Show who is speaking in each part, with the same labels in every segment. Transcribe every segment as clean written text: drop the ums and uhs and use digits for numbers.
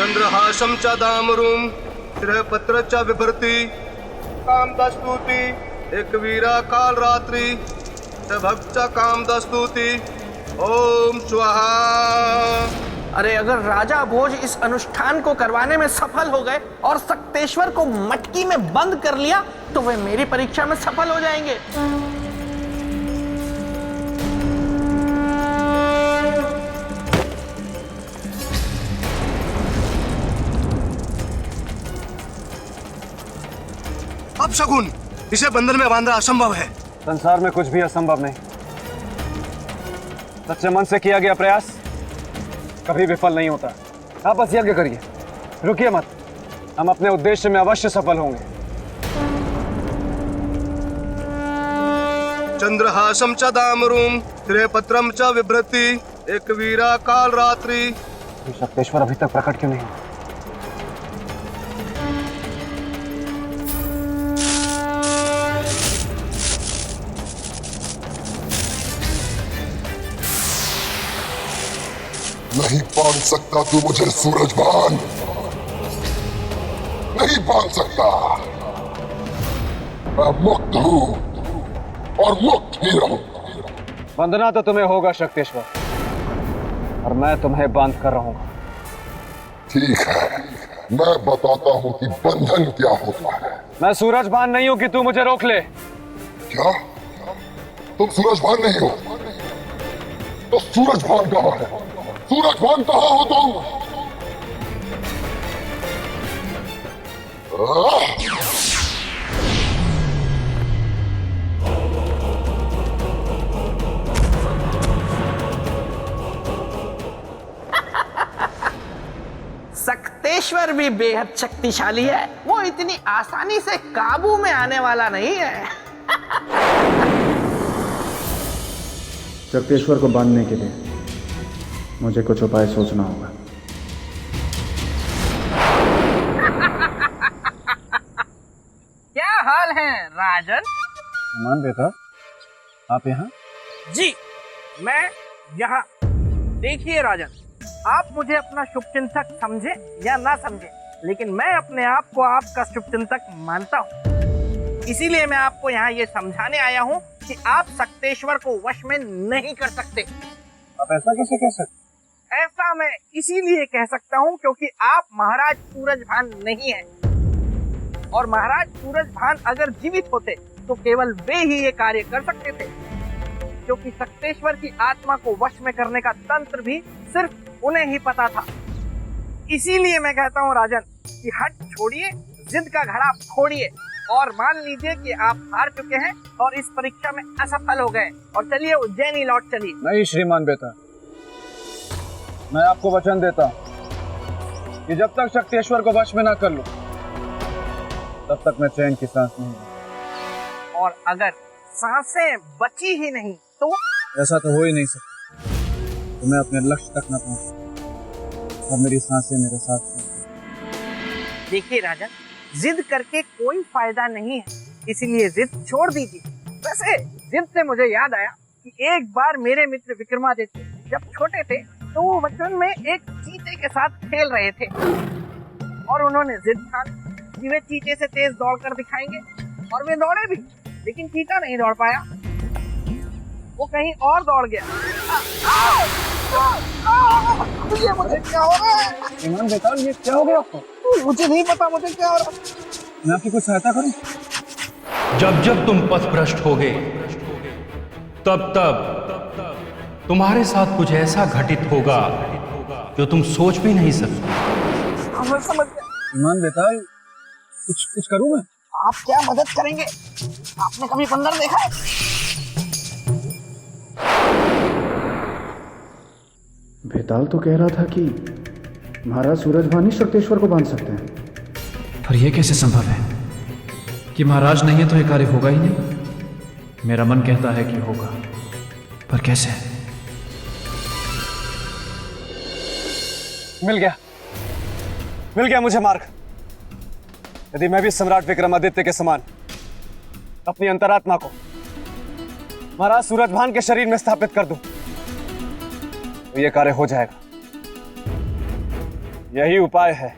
Speaker 1: चंद्रहासं च दामरुं श्रेयपत्र च बिभर्ति कामदस्तुति एकवीरा काल रात्रि च भक्त कामदस्तुति ओम स्वाहा।
Speaker 2: अरे अगर राजा भोज इस अनुष्ठान को करवाने में सफल हो गए और सक्तेश्वर को मटकी में बंद कर लिया तो वे मेरी परीक्षा में सफल हो जाएंगे।
Speaker 1: अब शकुन, इसे बंधन में बांधना असंभव है।
Speaker 3: संसार में कुछ भी असंभव नहीं। सच्चे मन से किया गया प्रयास कभी विफल नहीं होता। आप बस यज्ञ करिए, रुकिए मत। हम अपने उद्देश्य में अवश्य सफल होंगे।
Speaker 1: चंद्रहासं च दामरुं श्रेयपत्रं च बिभ्रति एकवीरा काल रात्रि।
Speaker 3: सक्तेश्वर अभी तक प्रकट क्यों नहीं हुआ?
Speaker 4: नहीं बांध सकता तू मुझे सूरजभान, नहीं बांध सकता। मैं मुक्त हूं और मुक्त ही रहूंगा।
Speaker 3: बंधना तो तुम्हें होगा सक्तेश्वर, और मैं तुम्हें बांध कर रहूंगा।
Speaker 4: ठीक है, मैं बताता हूं कि बंधन क्या होता है।
Speaker 3: मैं सूरजभान नहीं हूं कि तू मुझे रोक ले।
Speaker 4: क्या तुम सूरजभान नहीं हो? तो सूरजभान कहां है? सूरजभान कहां हो तुम?
Speaker 2: सक्तेश्वर भी बेहद शक्तिशाली है, वो इतनी आसानी से काबू में आने वाला नहीं है।
Speaker 5: सक्तेश्वर को बांधने के लिए मुझे कुछ उपाय सोचना होगा।
Speaker 2: क्या हाल है राजन?
Speaker 3: मान बेटा, आप यहाँ?
Speaker 2: जी मैं यहाँ। देखिए राजन, आप मुझे अपना शुभचिंतक समझे या ना समझे, लेकिन मैं अपने आप को आपका शुभचिंतक मानता हूँ। इसीलिए मैं आपको यहाँ ये समझाने आया हूँ कि आप सक्तेश्वर को वश में नहीं कर सकते।
Speaker 3: आप ऐसा कैसे कह सकते?
Speaker 2: ऐसा मैं इसीलिए कह सकता हूँ क्योंकि आप महाराज सूरजभान नहीं हैं। और महाराज सूरजभान अगर जीवित होते तो केवल वे ही ये कार्य कर सकते थे, क्योंकि सक्तेश्वर की आत्मा को वश में करने का तंत्र भी सिर्फ उन्हें ही पता था। इसीलिए मैं कहता हूँ राजन कि हट छोड़िए, जिद का घड़ा फोड़िए और मान लीजिए कि आप हार चुके हैं और इस परीक्षा में असफल हो गए, और चलिए उज्जैनी लौट चलिए।
Speaker 3: नहीं श्रीमान बेटा, मैं आपको वचन देता हूं कि जब तक सक्तेश्वर को वश में ना कर लूं तब तक मैं चैन की सांस नहीं लूंगा।
Speaker 2: और अगर सांसें बची ही नहीं तो?
Speaker 3: ऐसा तो हो ही नहीं सकता। तो मैं अपने लक्ष्य तक न पहुंच और मेरी सांसें मेरे साथ छोड़।
Speaker 2: देखिए राजन, जिद करके कोई फायदा नहीं है, इसीलिए जिद छोड़ दीजिए। वैसे जिद से मुझे याद आया कि एक बार मेरे मित्र विक्रमादित्य जब छोटे थे तो वो बचपन में एक चीते के साथ खेल रहे थे, और उन्होंने जिद ठान कि वे चीते से तेज दौड़कर दिखाएंगे, और वे दौड़े भी, लेकिन चीता नहीं दौड़ पाया, वो कहीं और दौड़ गया। ये मुझे क्या हो रहा है?
Speaker 3: ईमान बेटा, ये क्या हो गया आपको?
Speaker 2: मुझे नहीं पता मुझे क्या हो रहा है।
Speaker 3: मैं आपकी कुछ सहायता करूं?
Speaker 6: जब जब तुम पथभ्रष्ट होगे तब तब तुम्हारे साथ कुछ ऐसा घटित होगा जो तुम सोच भी नहीं सकते।
Speaker 2: मैं समझ गया।
Speaker 3: ईमान बेटा, कुछ करूं मैं?
Speaker 2: आप क्या मदद करेंगे? आपने कभी बंदर देखा है?
Speaker 5: भेताल तो कह रहा था कि महाराज सूरजभान ही सक्तेश्वर को बांध सकते हैं।
Speaker 7: पर यह कैसे संभव है कि महाराज नहीं है तो यह कार्य होगा ही नहीं? मेरा मन कहता है कि होगा, पर कैसे?
Speaker 3: मिल गया मुझे मार्ग। यदि मैं भी सम्राट विक्रमादित्य के समान अपनी अंतरात्मा को महाराज सूरजभान के शरीर में स्थापित कर दूं तो यह कार्य हो जाएगा। यही उपाय है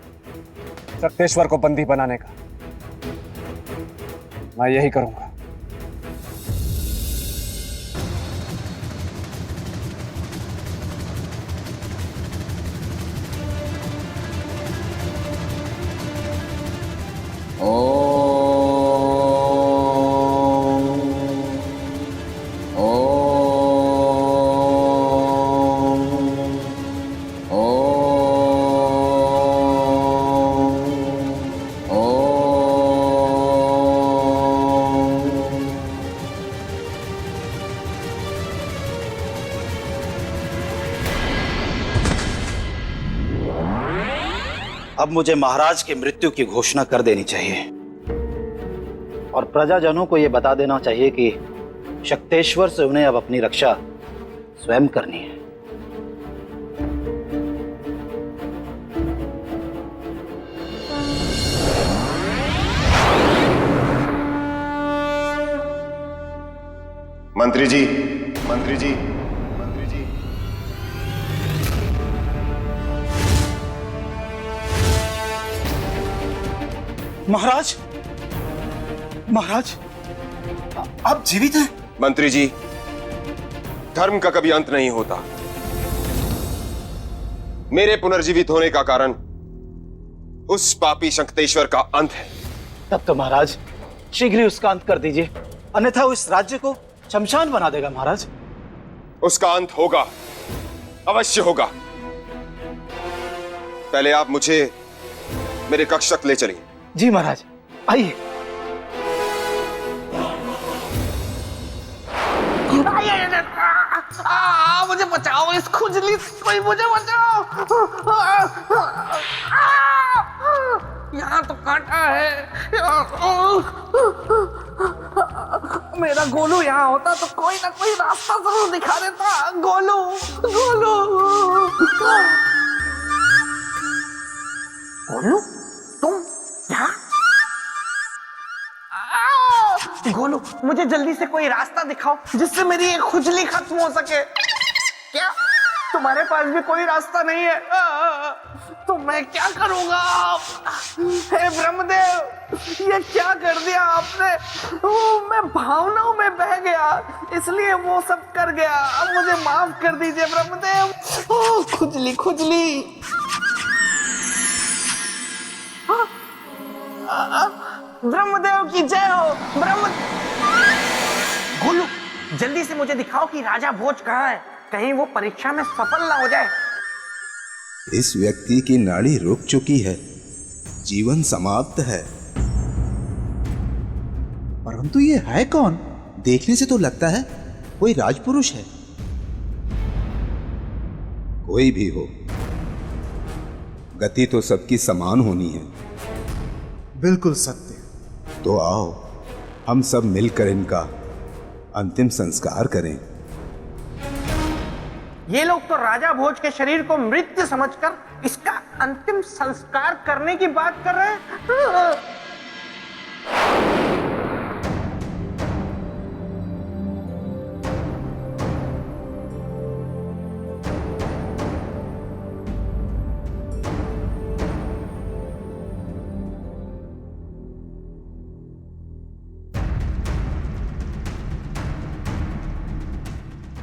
Speaker 3: शक्तेश्वर को बंदी बनाने का। मैं यही करूंगा।
Speaker 8: अब मुझे महाराज की मृत्यु की घोषणा कर देनी चाहिए और प्रजाजनों को यह बता देना चाहिए कि शक्तेश्वर से उन्हें अब अपनी रक्षा स्वयं करनी है।
Speaker 9: मंत्री जी, मंत्री जी, मंत्री जी।
Speaker 8: महाराज, महाराज, आप जीवित हैं?
Speaker 9: मंत्री जी, धर्म का कभी अंत नहीं होता। मेरे पुनर्जीवित होने का कारण उस पापी शक्तेश्वर का अंत है।
Speaker 8: तब तो महाराज शीघ्र ही उसका अंत कर दीजिए, अन्यथा वो इस राज्य को शमशान बना देगा। महाराज,
Speaker 9: उसका अंत होगा, अवश्य होगा। पहले आप मुझे मेरे कक्ष तक ले चलिए।
Speaker 8: जी महाराज, आइए।
Speaker 2: मुझे बचाओ, इस खुजली से कोई मुझे बचाओ। यहाँ तो कांटा है। मेरा गोलू यहाँ होता तो कोई ना कोई रास्ता जरूर दिखा देता। गोलू, गोलू, गोलू, तुम यहाँ? गोलू, मुझे जल्दी से कोई रास्ता दिखाओ जिससे मेरी ये खुजली खत्म हो सके। क्या तुम्हारे पास भी कोई रास्ता नहीं है? तो मैं क्या करूंगा? हे ब्रह्मदेव, ये क्या कर दिया आपने? मैं भावनाओं में बह गया, इसलिए वो सब कर गया। अब मुझे माफ कर दीजिए ब्रह्मदेव। खुजली, खुजली। ब्रह्मदेव की जय हो। गोलू, जल्दी से मुझे दिखाओ कि राजा भोज कहाँ है, कहीं वो परीक्षा में सफल ना हो जाए।
Speaker 10: इस व्यक्ति की नाड़ी रुक चुकी है, जीवन समाप्त है। परंतु ये है कौन? देखने से तो लगता है कोई राजपुरुष है। कोई भी हो, गति तो सबकी समान होनी है।
Speaker 11: बिल्कुल सत्य।
Speaker 10: तो आओ हम सब मिलकर इनका अंतिम संस्कार करें।
Speaker 2: ये लोग तो राजा भोज के शरीर को मृत समझकर इसका अंतिम संस्कार करने की बात कर रहे हैं।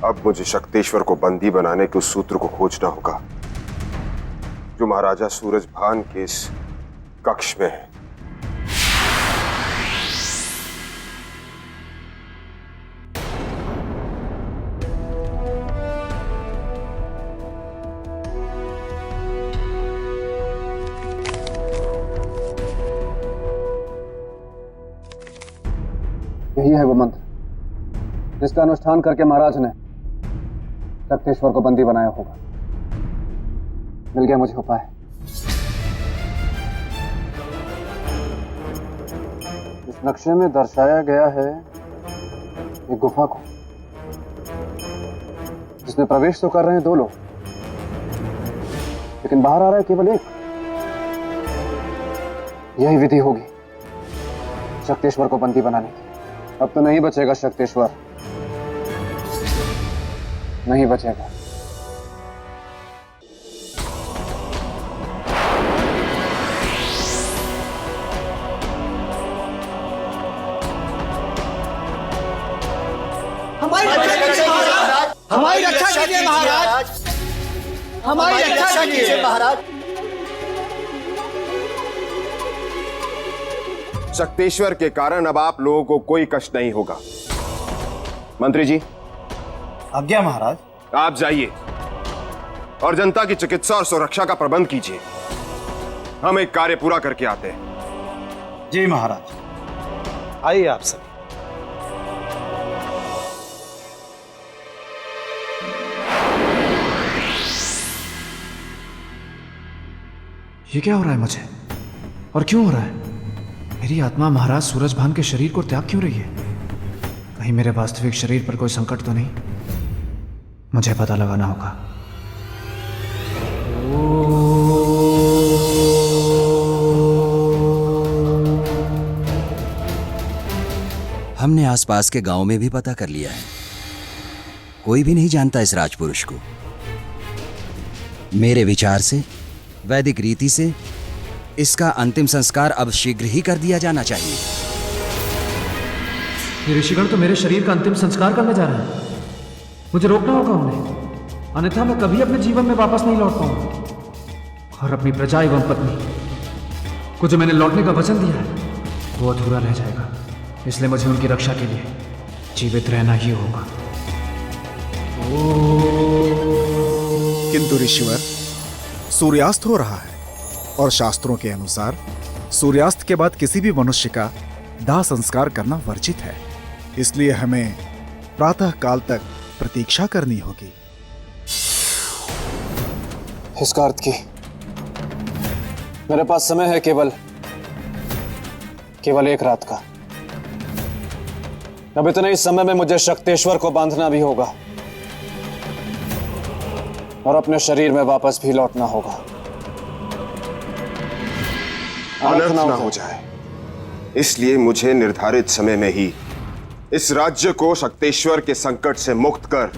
Speaker 9: अब मुझे शक्तेश्वर को बंदी बनाने के उस सूत्र को खोजना होगा जो महाराजा सूरजभान के इस कक्ष में है।
Speaker 3: यही है वो मंत्र जिसका अनुष्ठान करके महाराज ने शक्तेश्वर को बंदी बनाया होगा। मिल गया मुझे उपाय। इस नक्शे में दर्शाया गया है एक गुफा को, जिसमें प्रवेश तो कर रहे हैं 2 लोग, लेकिन बाहर आ रहा है केवल 1। यही विधि होगी शक्तेश्वर को बंदी बनाने की। अब तो नहीं बचेगा शक्तेश्वर, नहीं बचेगा।
Speaker 2: महाराज, हमारी रक्षा कीजिए महाराज।
Speaker 9: शक्तेश्वर के कारण अब आप लोगों को कोई कष्ट नहीं होगा। मंत्री जी,
Speaker 8: आज्ञा महाराज।
Speaker 9: आप जाइए और जनता की चिकित्सा और सुरक्षा का प्रबंध कीजिए। हम एक कार्य पूरा करके आते हैं।
Speaker 8: जी महाराज। आइए आप सब।
Speaker 7: ये क्या हो रहा है मुझे, और क्यों हो रहा है? मेरी आत्मा महाराज सूरजभान के शरीर को त्याग क्यों रही है? कहीं मेरे वास्तविक शरीर पर कोई संकट तो नहीं? मुझे पता लगाना होगा।
Speaker 12: हमने आसपास के गांव में भी पता कर लिया है, कोई भी नहीं जानता इस राजपुरुष को। मेरे विचार से, वैदिक रीति से इसका अंतिम संस्कार अब शीघ्र ही कर दिया जाना चाहिए।
Speaker 7: ये ऋषिगण तो मेरे शरीर का अंतिम संस्कार करने जा रहे हैं। मुझे रोकना होगा उन्हें, अन्यथा मैं कभी अपने जीवन में वापस नहीं लौट पाऊंगा। और अपनी प्रजा एवं पत्नी को जो मैंने लौटने का वचन दिया है वो अधूरा रह जाएगा। इसलिए मुझे उनकी रक्षा के लिए जीवित रहना ही होगा।
Speaker 11: किंतु ऋषिवर, सूर्यास्त हो रहा है और शास्त्रों के अनुसार सूर्यास्त के बाद किसी भी मनुष्य का दाह संस्कार करना वर्जित है। इसलिए हमें प्रातः काल तक प्रतीक्षा करनी होगी।
Speaker 3: इसका अर्थ की मेरे पास समय है केवल एक रात का। अब इतने ही समय में मुझे शक्तेश्वर को बांधना भी होगा और अपने शरीर में वापस भी लौटना होगा।
Speaker 9: अनर्थ ना हो जाए, इसलिए मुझे निर्धारित समय में ही इस राज्य को शक्तेश्वर के संकट से मुक्त कर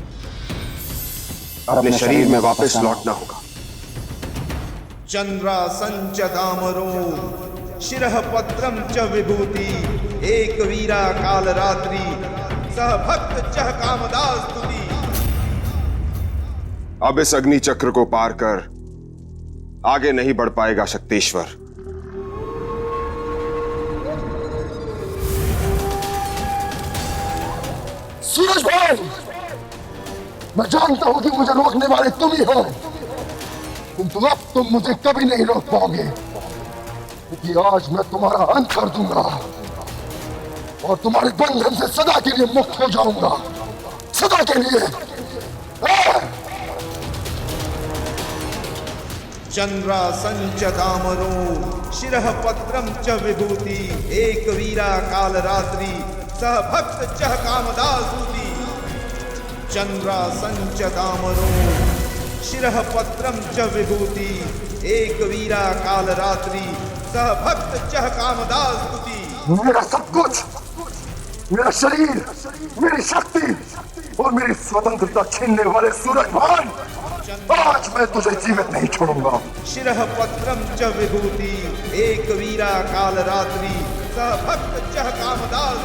Speaker 9: अपने शरीर में वापस लौटना होगा।
Speaker 10: चंद्रासंच दामरो शिरः पत्रम च विभूति एक वीरा काल रात्रि सह भक्त चह कामदास स्तुति।
Speaker 9: अब इस अग्नि चक्र को पार कर आगे नहीं बढ़ पाएगा शक्तेश्वर।
Speaker 4: सूरजभान, मैं जानता हूं कि मुझे रोकने वाले तुम ही हो, किंतु अब तुम मुझे कभी नहीं रोक पाओगे, क्योंकि आज मैं तुम्हारा अंत कर दूंगा और तुम्हारे बंधन से सदा के लिए मुक्त हो जाऊंगा, सदा के लिए। चंद्रासंच दामरो शिरः पत्रम च विभूति एक वीरा काल रात्रि सह भक्त चह कामदास स्तुति। चंद्रासंच दामरो शिरः पत्रम च विभूति एक वीरा काल रात्रि सह भक्त चह कामदास स्तुति। मेरा सब कुछ, मेरा शरीर, मेरी शक्ति और मेरी स्वतंत्रता छीनने वाले सूरजभान, आज मैं तुझे जीवित नहीं छोड़ूंगा। शिरः पत्रम च विभूति एक वीरा काल रात्रि सह भक्त चह कामदास।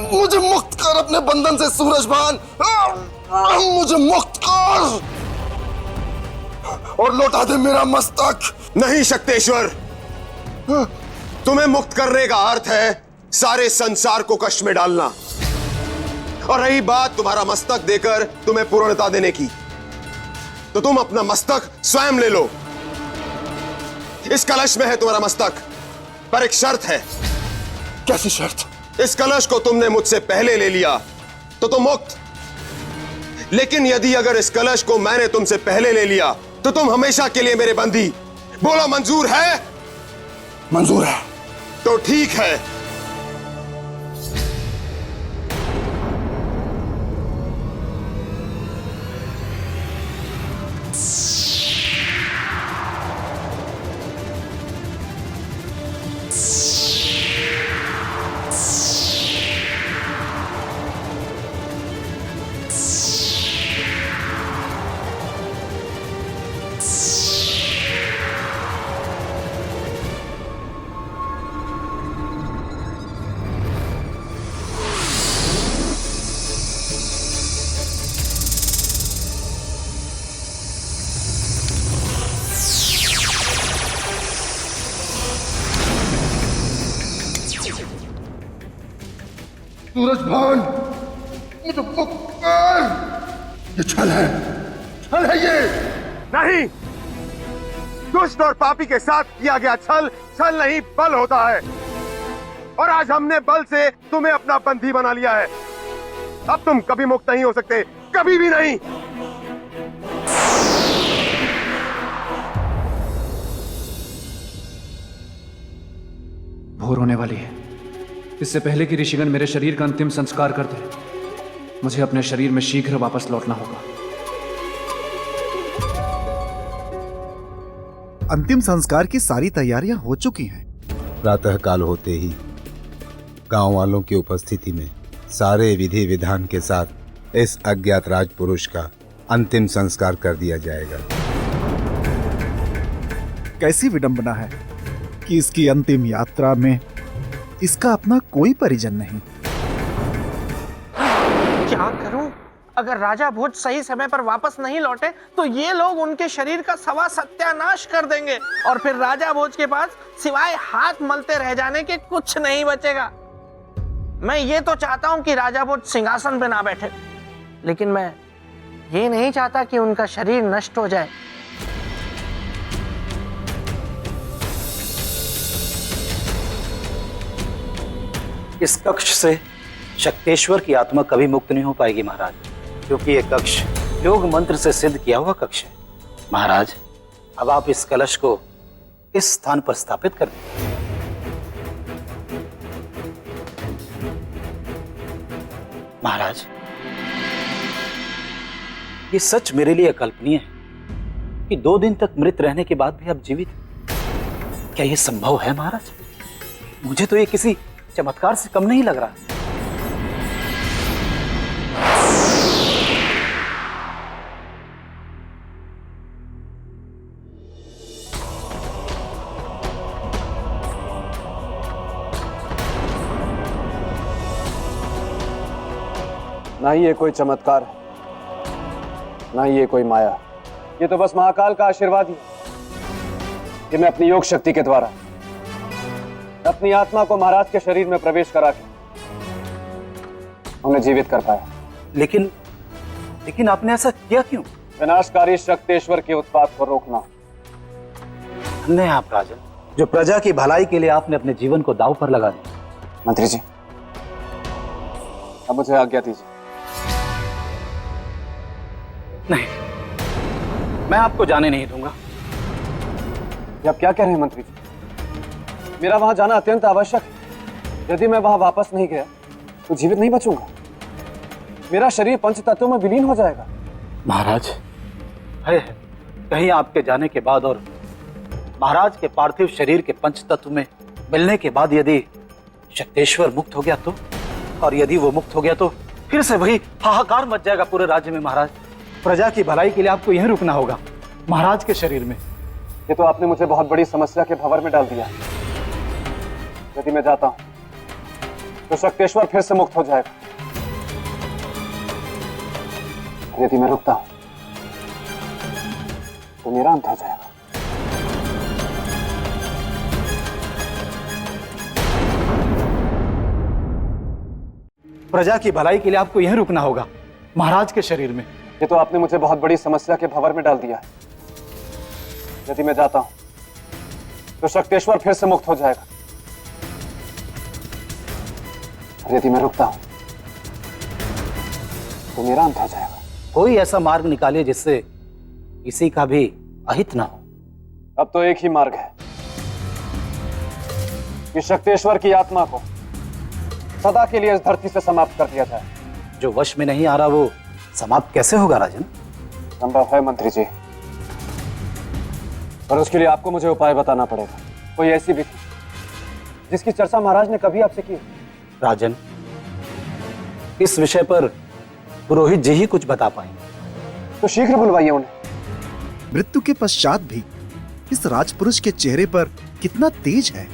Speaker 4: मुझे मुक्त कर अपने बंधन से सूरजभान, मुझे मुक्त कर और लौटा दे मेरा मस्तक।
Speaker 9: नहीं शक्तेश्वर, तुम्हें मुक्त करने का अर्थ है सारे संसार को कष्ट में डालना, और रही बात तुम्हारा मस्तक देकर तुम्हें पूर्णता देने की, तो तुम अपना मस्तक स्वयं ले लो। इस कलश में है तुम्हारा मस्तक, पर एक शर्त है।
Speaker 4: कैसी शर्त?
Speaker 9: इस कलश को तुमने मुझसे पहले ले लिया तो तुम मुक्त, लेकिन यदि अगर इस कलश को मैंने तुमसे पहले ले लिया तो तुम हमेशा के लिए मेरे बंदी। बोलो, मंजूर है?
Speaker 4: मंजूर है।
Speaker 9: तो ठीक है। सूरजभान, मुझे मुक्त कर। ये छल है ये। नहीं, दुष्ट और पापी के साथ किया गया छल नहीं बल होता है। और आज हमने बल से तुम्हें अपना बंदी बना लिया है। अब तुम कभी मुक्त नहीं हो सकते, कभी भी नहीं।
Speaker 7: भोर होने वाली है। इससे पहले कि ऋषिगण मेरे शरीर का अंतिम संस्कार कर दे, मुझे अपने शरीर में शीघ्र वापस लौटना होगा।
Speaker 11: अंतिम संस्कार की सारी तैयारियां हो चुकी हैं।
Speaker 13: प्रातः काल होते ही गांव वालों की उपस्थिति में सारे विधि विधान के साथ इस अज्ञात राजपुरुष का अंतिम संस्कार कर दिया जाएगा।
Speaker 11: कैसी विडंबना है कि इसकी अंतिम यात्रा में इसका अपना कोई परिजन नहीं।
Speaker 2: क्या करूं? अगर राजा भोज सही समय पर वापस नहीं लौटे तो ये लोग उनके शरीर का सवा सत्यानाश कर देंगे और फिर राजा भोज के पास सिवाय हाथ मलते रह जाने के कुछ नहीं बचेगा। मैं ये तो चाहता हूं कि राजा भोज सिंहासन पे ना बैठे, लेकिन मैं ये नहीं चाहता कि उनका शरीर नष्ट हो जाए।
Speaker 8: इस कक्ष से शक्तेश्वर की आत्मा कभी मुक्त नहीं हो पाएगी महाराज, क्योंकि यह कक्ष योग मंत्र से सिद्ध किया हुआ कक्ष है। महाराज, अब आप इस कलश को इस स्थान पर स्थापित कर दें। महाराज, ये सच मेरे लिए अकल्पनीय है कि 2 दिन तक मृत रहने के बाद भी आप जीवित। क्या यह संभव है महाराज? मुझे तो ये किसी चमत्कार से कम नहीं लग रहा।
Speaker 3: ना ही ये कोई चमत्कार है, ना ही ये कोई माया। ये तो बस महाकाल का आशीर्वाद ही है कि मैं अपनी योग शक्ति के द्वारा अपनी आत्मा को महाराज के शरीर में प्रवेश करा के उन्हें जीवित कर पाया।
Speaker 8: लेकिन आपने ऐसा किया क्यों?
Speaker 3: विनाशकारी शक्तेश्वर के उत्पात को रोकना।
Speaker 8: धन्य आप राजन, जो प्रजा की भलाई के लिए आपने अपने जीवन को दांव पर लगा दिया।
Speaker 3: मंत्री जी, अब मुझे आज्ञा दीजिए।
Speaker 8: नहीं, मैं आपको जाने नहीं दूंगा।
Speaker 3: ये आप क्या कह रहे हैं मंत्री जी? मेरा वहां जाना अत्यंत आवश्यक है। यदि मैं वहां वापस नहीं गया तो जीवित नहीं बचूंगा। मेरा शरीर पंच तत्वों में विलीन हो जाएगा।
Speaker 8: महाराज, है कहीं आपके जाने के बाद और महाराज के पार्थिव शरीर के पंच तत्व में मिलने के बाद यदि शक्तेश्वर मुक्त हो गया तो, और यदि वो मुक्त हो गया तो फिर से वही हाहाकार मच जाएगा पूरे राज्य में। महाराज, प्रजा की भलाई के लिए आपको यहीं रुकना होगा, महाराज के शरीर में।
Speaker 3: ये तो आपने मुझे बहुत बड़ी समस्या के भंवर में डाल दिया। यदि मैं जाता हूं तो शक्तेश्वर फिर से मुक्त हो जाएगा। यदि मैं रुकता हूं तो मेरा अंत हो जाएगा।
Speaker 8: प्रजा की भलाई के लिए आपको यहीं रुकना होगा, महाराज के शरीर में।
Speaker 3: ये तो आपने मुझे बहुत बड़ी समस्या के भंवर में डाल दिया है। यदि मैं जाता हूं तो शक्तेश्वर फिर से मुक्त हो जाएगा। यदि मैं रुकता हूं तो मेरा अंत हो जाएगा।
Speaker 8: कोई ऐसा मार्ग निकालिए जिससे किसी का भी अहित ना हो।
Speaker 3: अब तो एक ही मार्ग है कि शक्तेश्वर की आत्मा को सदा के लिए इस धरती से समाप्त कर दिया जाए।
Speaker 8: जो वश में नहीं आ रहा वो समाप्त कैसे होगा राजन?
Speaker 3: संभव है मंत्री जी, पर उसके लिए आपको मुझे उपाय बताना पड़ेगा। कोई ऐसी विधि जिसकी चर्चा महाराज ने कभी आपसे की।
Speaker 8: राजन, इस विषय पर पुरोहित जी ही कुछ बता पाएंगे।
Speaker 3: तो शीघ्र बुलवाइए उन्हें।
Speaker 11: मृत्यु के पश्चात भी इस राजपुरुष के चेहरे पर कितना तेज है।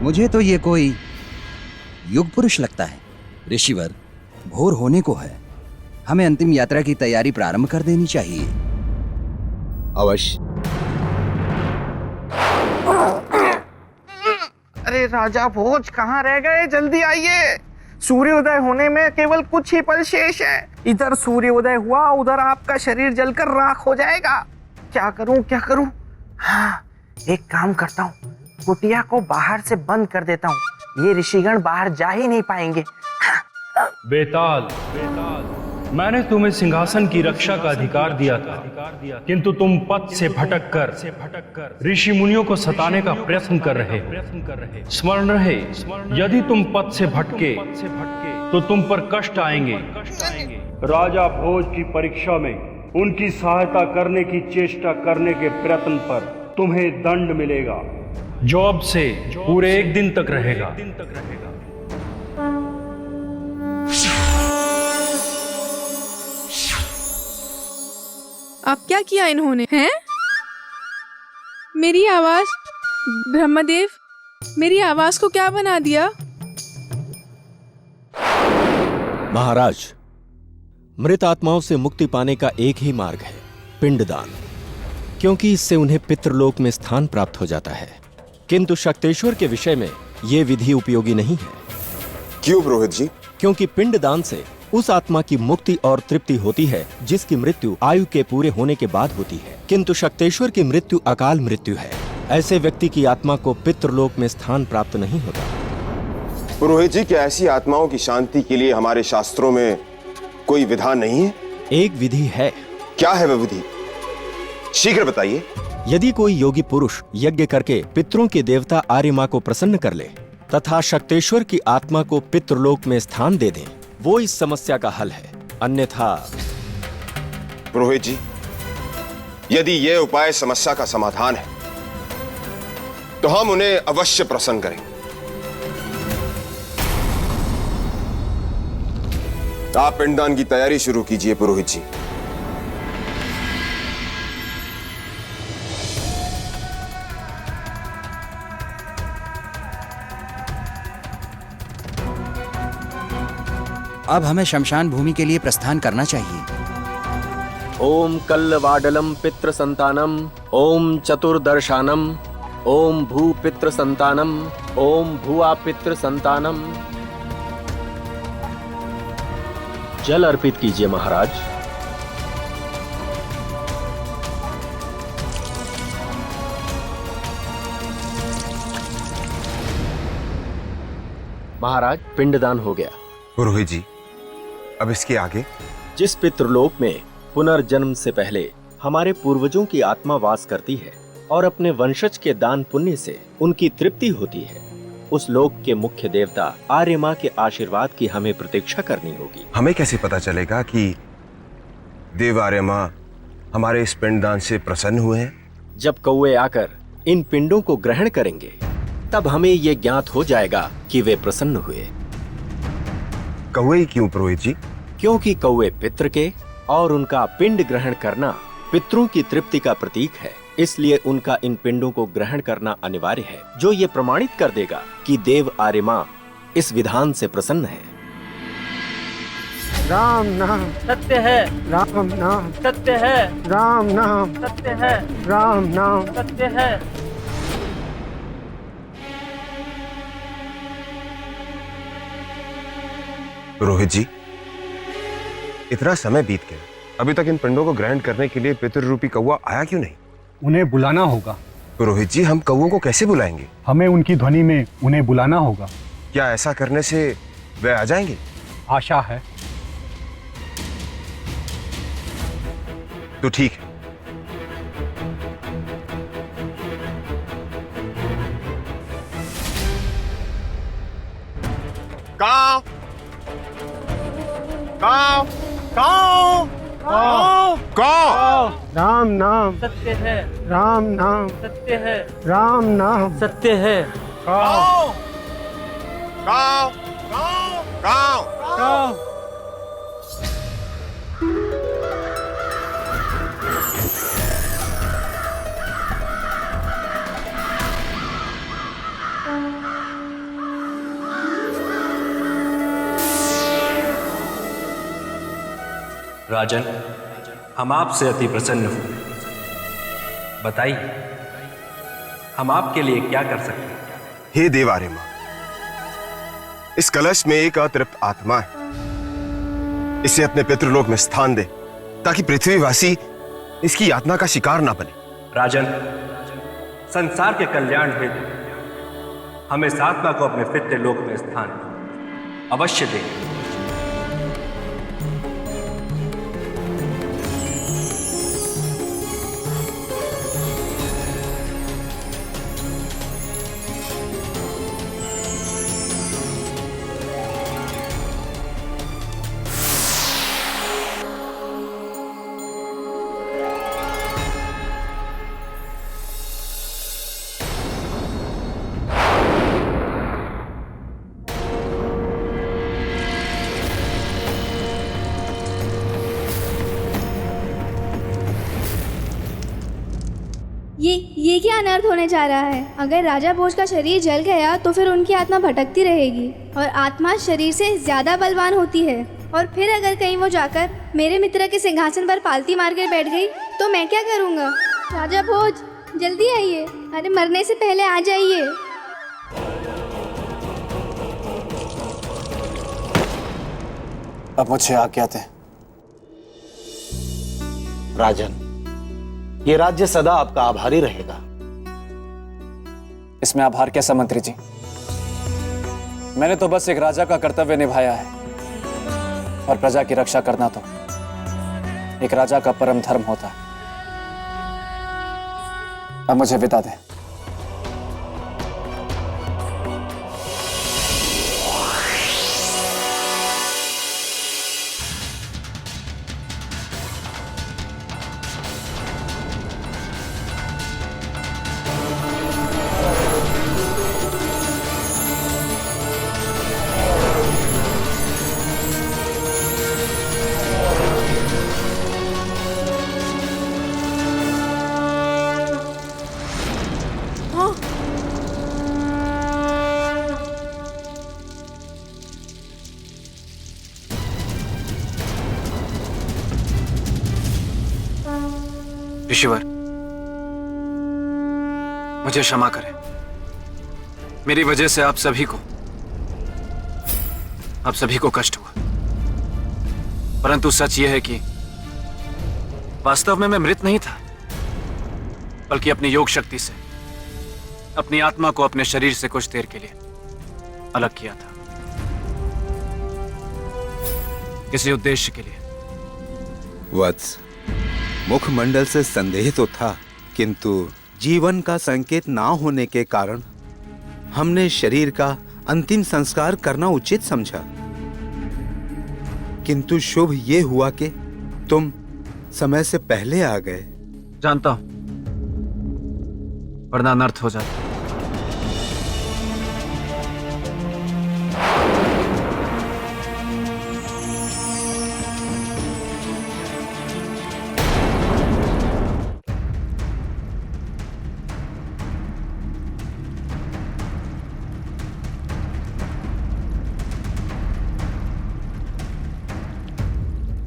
Speaker 12: मुझे तो ये कोई युग पुरुष लगता है। ऋषिवर, भोर होने को है, हमें अंतिम यात्रा की तैयारी प्रारंभ कर देनी चाहिए।
Speaker 13: अवश्य।
Speaker 2: अरे राजा भोज कहाँ रह गए? जल्दी आइए, सूर्योदय होने में केवल कुछ ही पल शेष है। इधर सूर्योदय हुआ, उधर आपका शरीर जलकर राख हो जाएगा। क्या करूं क्या करूं? हाँ, एक काम करता हूँ, कुटिया को बाहर से बंद कर देता हूँ, ये ऋषिगण बाहर जा ही नहीं पाएंगे।
Speaker 6: बेताल, मैंने तुम्हें सिंहासन की रक्षा का अधिकार दिया था, किंतु तुम पथ से भटककर ऋषि मुनियों को सताने का प्रयत्न कर रहे हो। स्मरण रहे, यदि तुम पथ से भटके तो तुम पर कष्ट आएंगे। राजा भोज की परीक्षा में उनकी सहायता करने की चेष्टा करने के प्रयत्न पर तुम्हें दंड मिलेगा, जो अब से पूरे 1 दिन तक रहेगा।
Speaker 14: अब क्या किया इन्होंने? हैं? मेरी आवाज, ब्रह्मदेव, मेरी आवाज को क्या बना दिया?
Speaker 15: महाराज, मृत आत्माओं से मुक्ति पाने का एक ही मार्ग है, पिंडदान, क्योंकि इससे उन्हें पितृलोक में स्थान प्राप्त हो जाता है। किंतु शक्तेश्वर के विषय में यह विधि उपयोगी नहीं है।
Speaker 9: क्यों पुरोहित जी?
Speaker 15: क्योंकि पिंडदान से उस आत्मा की मुक्ति और तृप्ति होती है जिसकी मृत्यु आयु के पूरे होने के बाद होती है, किंतु शक्तेश्वर की मृत्यु अकाल मृत्यु है। ऐसे व्यक्ति की आत्मा को पितृलोक में स्थान प्राप्त नहीं होता।
Speaker 9: पुरोहित जी, क्या ऐसी आत्माओं की शांति के लिए हमारे शास्त्रों में कोई विधान नहीं है?
Speaker 15: एक विधि है।
Speaker 9: क्या है वह विधि? शीघ्र बताइए।
Speaker 15: यदि कोई योगी पुरुष यज्ञ करके पितरों के देवता आर्यमा को प्रसन्न कर ले तथा शक्तेश्वर की आत्मा को पितृलोक में स्थान दे दें, वो इस समस्या का हल है। अन्यथा
Speaker 9: पुरोहित जी, यदि यह उपाय समस्या का समाधान है तो हम उन्हें अवश्य प्रसन्न करेंगे। आप पिंडदान की तैयारी शुरू कीजिए पुरोहित जी।
Speaker 12: अब हमें शमशान भूमि के लिए प्रस्थान करना चाहिए।
Speaker 15: ओम कल्लवाडलम पितृ संतानम, ओम चतुर्दर्शानम, ओम भू पितृ संतानम, ओम भुआ पितृ संतानम। जल अर्पित कीजिए महाराज। महाराज, पिंडदान हो गया।
Speaker 9: पुरोहित जी, अब इसके आगे?
Speaker 15: जिस पितृलोक में पुनर्जन्म से पहले हमारे पूर्वजों की आत्मा वास करती है और अपने वंशज के दान पुण्य से उनकी तृप्ति होती है, उस लोक के मुख्य देवता आर्यमा के आशीर्वाद की हमें प्रतीक्षा करनी होगी।
Speaker 9: हमें कैसे पता चलेगा कि देव आर्यमा हमारे इस पिंडदान से प्रसन्न हुए हैं?
Speaker 15: जब कौवे आकर इन पिंडों को ग्रहण करेंगे, तब हमें ये ज्ञात हो जाएगा कि वे प्रसन्न हुए।
Speaker 9: कौवे क्यों पुरोहित जी?
Speaker 15: क्योंकि कौवे पितृ के और उनका पिंड ग्रहण करना पितरों की तृप्ति का प्रतीक है, इसलिए उनका इन पिंडों को ग्रहण करना अनिवार्य है, जो ये प्रमाणित कर देगा कि देव आर्यमा इस विधान से प्रसन्न है।
Speaker 2: राम नाम सत्य है, राम नाम सत्य है, राम नाम सत्य है, राम नाम सत्य है।
Speaker 9: पुरोहित जी, इतना समय बीत गया, अभी तक इन पिंडों को ग्रहण करने के लिए पितृ रूपी कौवा आया क्यों नहीं?
Speaker 5: उन्हें बुलाना होगा।
Speaker 9: पुरोहित जी, हम कौवों को कैसे बुलाएंगे?
Speaker 5: हमें उनकी ध्वनि में उन्हें बुलाना होगा।
Speaker 9: क्या ऐसा करने से वे आ जाएंगे?
Speaker 5: आशा है।
Speaker 9: तो ठीक है। काव काव काव काव काव।
Speaker 2: राम नाम सत्य है, राम नाम सत्य है, राम नाम सत्य है।
Speaker 9: काव काव काव काव काव।
Speaker 6: राजन, हम आपसे अति प्रसन्न हुए। बताइए, हम आपके लिए क्या कर सकते हैं?
Speaker 9: हे देव आर्यमा, इस कलश में एक अतृप्त आत्मा है। इसे अपने पितृलोक में स्थान दे ताकि पृथ्वीवासी इसकी यातना का शिकार ना बने।
Speaker 16: राजन, संसार के कल्याण हेतु हमें इस आत्मा को अपने पितृलोक में स्थान अवश्य दें।
Speaker 17: ये क्या अनर्थ होने जा रहा है? अगर राजा भोज का शरीर जल गया तो फिर उनकी आत्मा भटकती रहेगी और आत्मा शरीर से ज्यादा बलवान होती है। और फिर अगर कहीं वो जाकर मेरे मित्र के सिंहासन पर पालती मार कर बैठ गई तो मैं क्या करूँगा? राजा भोज, जल्दी आइए। अरे मरने से पहले आ जाइए।
Speaker 5: अब मुझे आज्ञा दें।
Speaker 8: राजन, ये राज्य सदा आपका आभारी रहेगा।
Speaker 5: इसमें आभार कैसा मंत्री जी? मैंने तो बस एक राजा का कर्तव्य निभाया है और प्रजा की रक्षा करना तो एक राजा का परम धर्म होता है। अब मुझे विदा दें। ऋषिवर, मुझे क्षमा करें। मेरी वजह से आप सभी को कष्ट हुआ। परंतु सच यह है कि वास्तव में मैं मृत नहीं था, बल्कि अपनी योग शक्ति से अपनी आत्मा को अपने शरीर से कुछ देर के लिए अलग किया था, किसी उद्देश्य के लिए।
Speaker 13: वत्स, मुखमंडल से संदेह तो था, किंतु जीवन का संकेत ना होने के कारण हमने शरीर का अंतिम संस्कार करना उचित समझा। किंतु शुभ ये हुआ कि तुम समय से पहले आ गए।
Speaker 5: जानता हूं, वरना अनर्थ हो जाता।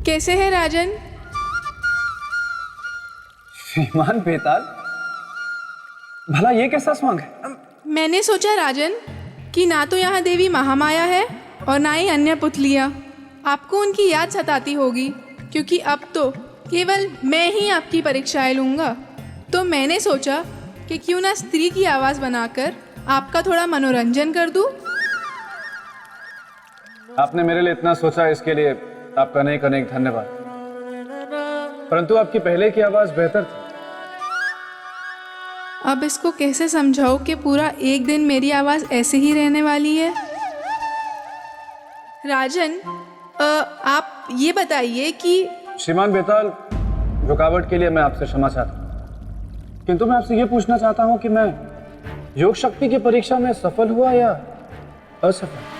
Speaker 14: कैसे है राजन?
Speaker 7: श्रीमान बेताल, भला ये कैसा स्वांग है?
Speaker 14: मैंने सोचा राजन कि ना तो यहाँ देवी महामाया है और ना ही अन्य पुतलियाँ। आपको उनकी याद सताती होगी, क्योंकि अब तो केवल मैं ही आपकी परीक्षाएं लूँगा। तो मैंने सोचा कि क्यों ना स्त्री की आवाज़ बनाकर आपका थोड़ा मनोरंजन कर दूँ।
Speaker 5: आपने मेरे लिए इतना सोचा, इसके लिए आपका अनेक अनेक धन्यवाद। परंतु आपकी पहले की आवाज बेहतर थी।
Speaker 14: अब इसको कैसे समझाओ कि पूरा एक दिन मेरी आवाज ऐसे ही रहने वाली है? राजन, आप ये बताइए कि
Speaker 5: श्रीमान बेताल, रुकावट के लिए मैं आपसे क्षमा चाहता हूँ, किंतु मैं आपसे ये पूछना चाहता हूँ कि मैं योग शक्ति की परीक्षा में सफल हुआ या असफल?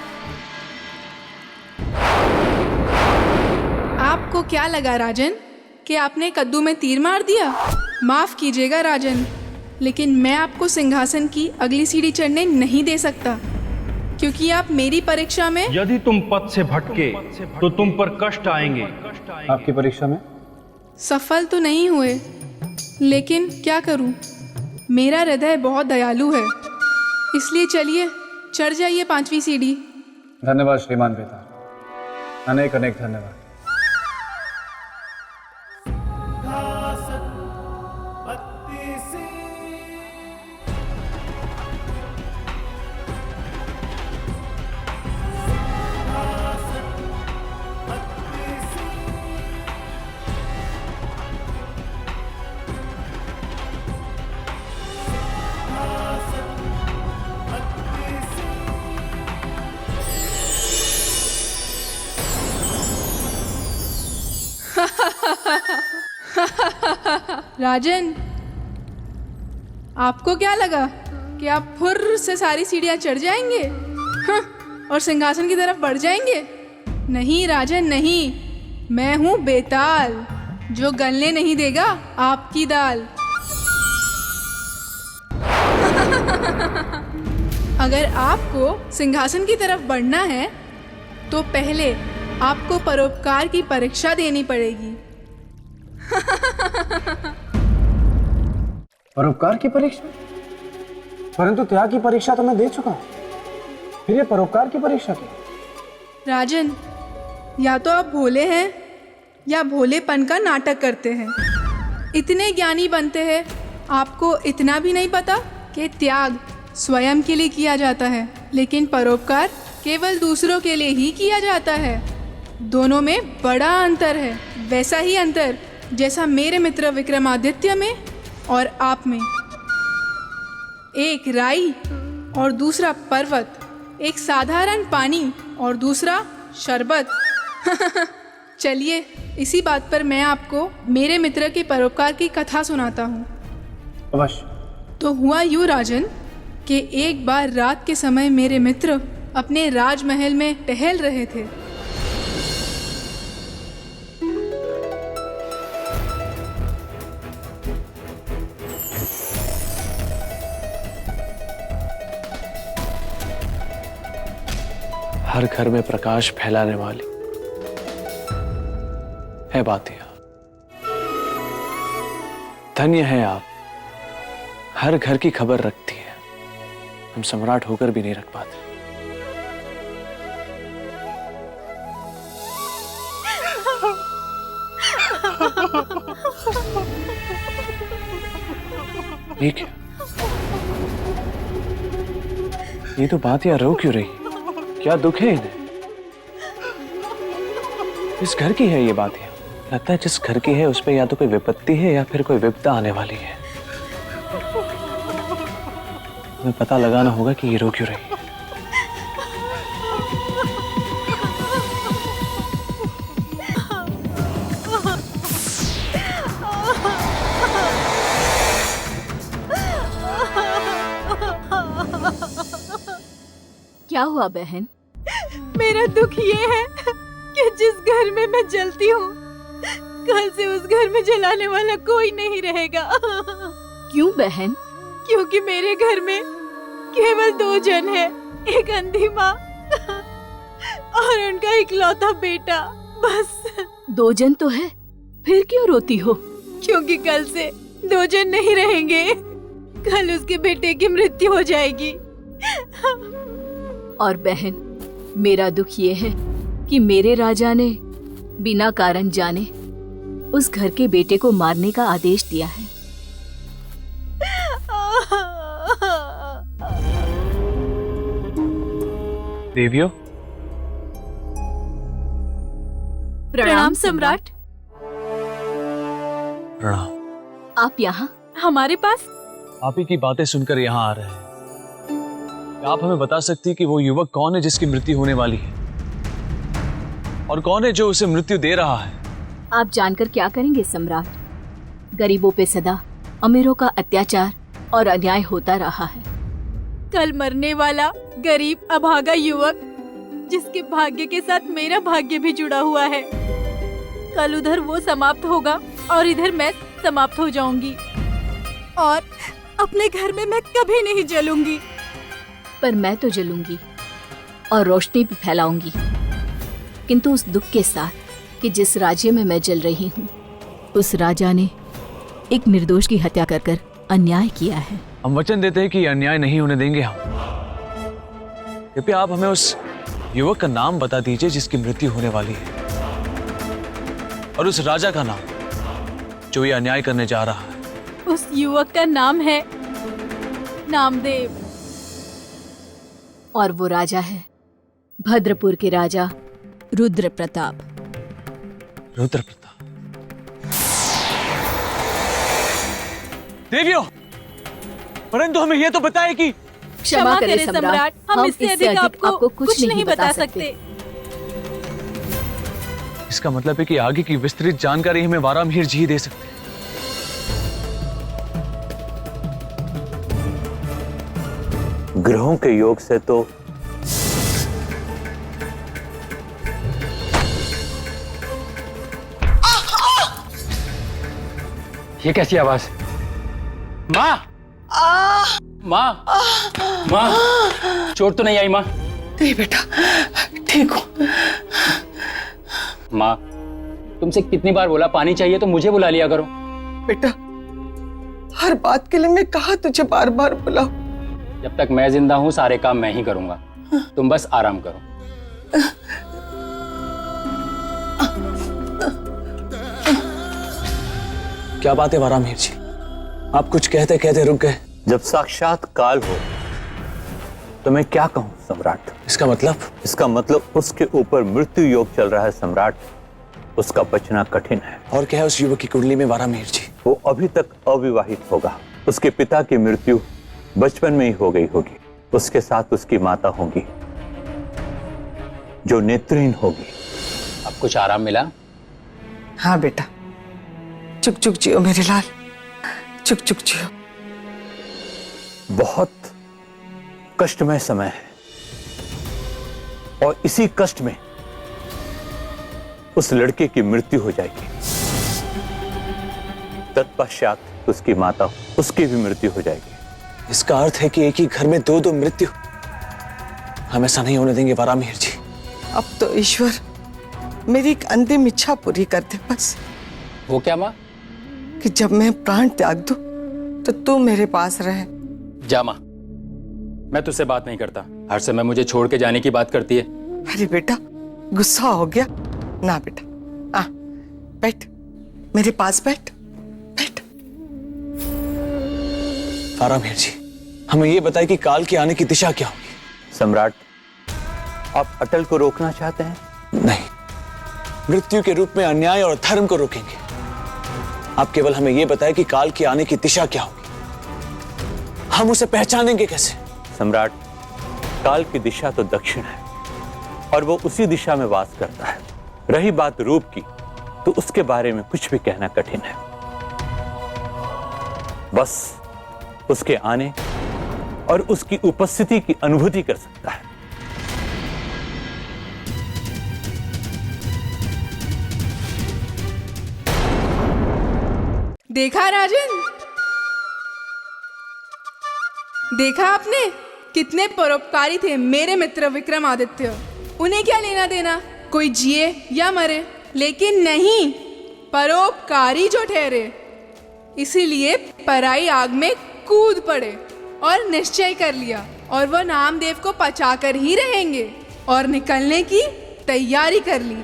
Speaker 14: आपको क्या लगा राजन कि आपने कद्दू में तीर मार दिया? माफ कीजिएगा राजन, लेकिन मैं आपको सिंहासन की अगली सीढ़ी चढ़ने नहीं दे सकता, क्योंकि आप मेरी परीक्षा में।
Speaker 6: यदि तुम पथ से भटके तो तुम पर कष्ट आएंगे।
Speaker 5: आपकी परीक्षा में
Speaker 14: सफल तो नहीं हुए, लेकिन क्या करूं, मेरा हृदय बहुत दयालु है। इसलिए चलिए चढ़ जाइए 5वीं सीढ़ी।
Speaker 3: धन्यवाद श्रीमान बेताल, अनेक अनेक धन्यवाद।
Speaker 14: राजन, आपको क्या लगा कि आप फुर्र से सारी सीढ़ियां चढ़ जाएंगे और सिंहासन की तरफ बढ़ जाएंगे? नहीं राजन नहीं, मैं हूं बेताल, जो गलने नहीं देगा आपकी दाल। अगर आपको सिंहासन की तरफ बढ़ना है तो पहले आपको परोपकार की परीक्षा देनी पड़ेगी।
Speaker 3: परोपकार की परीक्षा? परंतु त्याग की परीक्षा तो मैं दे चुका, फिर ये परोपकार की परीक्षा क्या?
Speaker 14: राजन, या तो आप भोले हैं या भोलेपन का नाटक करते हैं। इतने ज्ञानी बनते हैं, आपको इतना भी नहीं पता कि त्याग स्वयं के लिए किया जाता है, लेकिन परोपकार केवल दूसरों के लिए ही किया जाता है। दोनों में बड़ा अंतर है, वैसा ही अंतर जैसा मेरे मित्र विक्रमादित्य में और आप में। एक राई और दूसरा पर्वत, एक साधारण पानी और दूसरा शरबत। चलिए, इसी बात पर मैं आपको मेरे मित्र के परोपकार की कथा सुनाता हूँ।
Speaker 3: अवश्य।
Speaker 14: तो हुआ यूँ राजन कि एक बार रात के समय मेरे मित्र अपने राजमहल में टहल रहे थे।
Speaker 5: हर घर में प्रकाश फैलाने वाली है बातिया। धन्य है आप, हर घर की खबर रखती है। हम सम्राट होकर भी नहीं रख पाते। ठीक है, ये तो बातिया रो क्यों रही? क्या दुख है इन्हें? इस घर की है ये बातिया। लगता है जिस घर की है उस पे या तो कोई विपत्ति है या फिर कोई विपदा आने वाली है। हमें पता लगाना होगा कि ये रो क्यों रही है।
Speaker 18: क्या हुआ बहन?
Speaker 19: मेरा दुख ये है कि जिस घर में मैं जलती हूँ, कल से उस घर में जलाने वाला कोई नहीं रहेगा।
Speaker 18: क्यों बहन?
Speaker 19: क्योंकि मेरे घर में केवल 2 जन हैं, एक अंधी माँ और उनका इकलौता बेटा, बस।
Speaker 18: 2 जन तो है, फिर क्यों रोती हो?
Speaker 19: क्योंकि कल से 2 जन नहीं रहेंगे, कल उसके बेटे की मृत्यु हो जाएगी।
Speaker 18: और बहन, मेरा दुख ये है कि मेरे राजा ने बिना कारण जाने उस घर के बेटे को मारने का आदेश दिया है।
Speaker 5: देवियों,
Speaker 19: प्रणाम सम्राट।
Speaker 5: प्रणाम।
Speaker 18: आप यहाँ
Speaker 19: हमारे पास?
Speaker 5: आप ही की बातें सुनकर यहाँ आ रहे हैं। क्या आप हमें बता सकती हैं कि वो युवक कौन है जिसकी मृत्यु होने वाली है, और कौन है जो उसे मृत्यु दे रहा है?
Speaker 18: आप जानकर क्या करेंगे सम्राट? गरीबों पे सदा अमीरों का अत्याचार और अन्याय होता रहा है।
Speaker 19: कल मरने वाला गरीब अभागा युवक, जिसके भाग्य के साथ मेरा भाग्य भी जुड़ा हुआ है, कल उधर वो समाप्त होगा और इधर मैं समाप्त हो जाऊंगी, और अपने घर में मैं कभी नहीं जलूंगी।
Speaker 18: पर मैं तो जलूंगी और रोशनी भी फैलाऊंगी, किंतु उस दुख के साथ कि जिस राज्य में मैं जल रही हूँ, उस राजा ने एक निर्दोष की हत्या कर कर अन्याय किया है।
Speaker 5: हम वचन देते हैं कि अन्याय नहीं होने देंगे हम। कृपया आप हमें उस
Speaker 20: युवक का नाम बता दीजिए जिसकी मृत्यु होने वाली है, और उस राजा का नाम जो ये अन्याय करने जा रहा है।
Speaker 19: उस युवक का नाम है नामदेव।
Speaker 18: और वो राजा है भद्रपुर के राजा रुद्र प्रताप।
Speaker 20: रुद्र प्रताप। देवियों, परंतु हमें यह तो बताए कि
Speaker 19: क्षमा करें सम्राट, हम इससे अधिक आपको कुछ नहीं बता सकते।
Speaker 20: इसका मतलब है कि आगे की विस्तृत जानकारी हमें वारामिहिर जी ही दे सकते हैं।
Speaker 21: ग्रहों के योग से तो
Speaker 22: ये कैसी आवाज? माँ, माँ, माँ, चोट तो नहीं आई माँ?
Speaker 23: नहीं बेटा, ठीक हूँ।
Speaker 22: माँ, तुमसे कितनी बार बोला पानी चाहिए तो मुझे बुला लिया करो।
Speaker 23: बेटा, हर बात के लिए मैं कहा तुझे बार बार बुलाऊं।
Speaker 22: जब तक मैं जिंदा हूँ सारे काम मैं ही करूंगा, तुम बस आराम करो।
Speaker 20: क्या बात है वारामिहिर जी, आप कुछ कहते कहते रुक गए।
Speaker 21: जब साक्षात काल हो तो मैं क्या कहूं सम्राट?
Speaker 20: इसका मतलब?
Speaker 21: इसका मतलब उसके ऊपर मृत्यु योग चल रहा है सम्राट, उसका बचना कठिन है।
Speaker 20: और क्या है उस युवक की कुंडली में वारामिहिर जी?
Speaker 21: वो अभी तक अविवाहित होगा। उसके पिता की मृत्यु बचपन में ही हो गई होगी। उसके साथ उसकी माता होगी जो नेत्रहीन होगी।
Speaker 22: अब कुछ आराम मिला?
Speaker 23: हाँ बेटा, चुक चुक जियो मेरे लाल, चुक चुक जियो।
Speaker 21: बहुत कष्टमय समय है और इसी कष्ट में उस लड़के की मृत्यु हो जाएगी। तत्पश्चात उसकी माता, उसकी भी मृत्यु हो जाएगी।
Speaker 20: इसका अर्थ है कि एक ही घर में दो दो मृत्यु हम ऐसा नहीं होने देंगे वारामिहिर जी।
Speaker 23: अब तो ईश्वर मेरी एक अंतिम इच्छा पूरी कर दे बस।
Speaker 22: वो क्या माँ?
Speaker 23: कि जब मैं प्राण त्याग दूं तो तू मेरे पास रहे।
Speaker 22: जा माँ, मैं तुझसे बात नहीं करता। हर समय मुझे छोड़ के जाने की बात करती है।
Speaker 23: अरे बेटा, गुस्सा हो गया ना बेटा। आ बैठ, मेरे पास बैठ।
Speaker 20: वारामिहिर जी, हमें ये बताएं कि काल के आने की दिशा क्या होगी?
Speaker 21: सम्राट, आप अटल को रोकना चाहते हैं?
Speaker 20: नहीं, मृत्यु के रूप में अन्याय और धर्म को रोकेंगे। आप केवल हमें यह बताएं कि काल के आने की दिशा क्या होगी, हम उसे पहचानेंगे कैसे?
Speaker 21: सम्राट, काल की दिशा तो दक्षिण है और वो उसी दिशा में वास करता है। रही बात रूप की, तो उसके बारे में कुछ भी कहना कठिन है। बस उसके आने और उसकी उपस्थिति की अनुभूति कर सकता है।
Speaker 14: देखा राजन, देखा आपने कितने परोपकारी थे मेरे मित्र विक्रमादित्य। उन्हें क्या लेना देना कोई जिए या मरे, लेकिन नहीं, परोपकारी जो ठहरे, इसीलिए पराई आग में कूद पड़े और निश्चय कर लिया, और वो नामदेव को पचाकर ही रहेंगे और निकलने की तैयारी कर ली।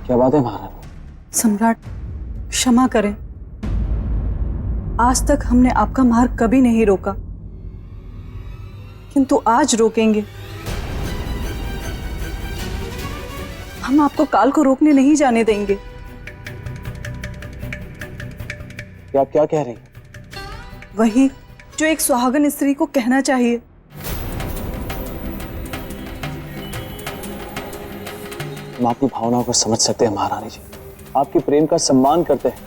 Speaker 20: क्या बात है महाराज?
Speaker 24: सम्राट, क्षमा करें, आज तक हमने आपका मार्ग कभी नहीं रोका, किंतु आज रोकेंगे। हम आपको काल को रोकने नहीं जाने देंगे।
Speaker 20: आप क्या कह रही हैं?
Speaker 24: वही जो एक सुहागन स्त्री को कहना चाहिए।
Speaker 20: हम आपकी भावनाओं को समझ सकते हैं महारानी जी, आपके प्रेम का सम्मान करते हैं,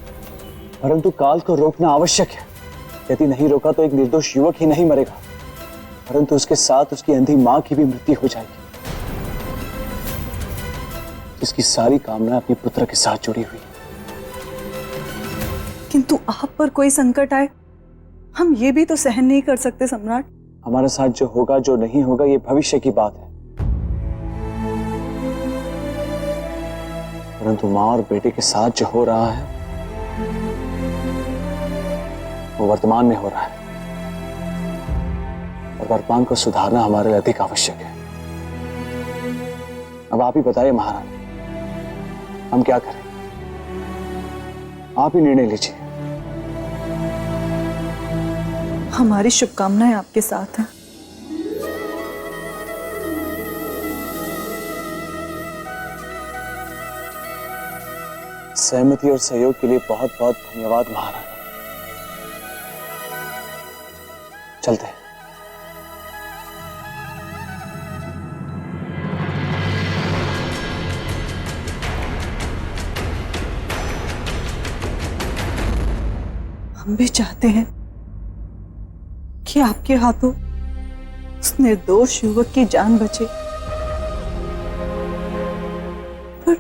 Speaker 20: परंतु काल को रोकना आवश्यक है। यदि नहीं रोका तो एक निर्दोष युवक ही नहीं मरेगा, परंतु उसके साथ उसकी अंधी मां की भी मृत्यु हो जाएगी, जिसकी सारी कामना अपने पुत्र के साथ जुड़ी हुई।
Speaker 24: किंतु आप पर कोई संकट आए, हम ये भी तो सहन नहीं कर सकते सम्राट।
Speaker 20: हमारे साथ जो होगा जो नहीं होगा ये भविष्य की बात है, परंतु मां और बेटे के साथ जो हो रहा है वो वर्तमान में हो रहा है, और वर्तमान को सुधारना हमारे लिए अधिक आवश्यक है। अब आप ही बताइए महारानी, हम क्या करें? आप ही निर्णय लीजिए।
Speaker 24: हमारी शुभकामनाएं आपके साथ हैं।
Speaker 20: सहमति और सहयोग के लिए बहुत बहुत धन्यवाद महारानी। चलते हैं।
Speaker 24: हम भी चाहते हैं कि आपके हाथों उस निर्दोष युवक की जान बचे, पर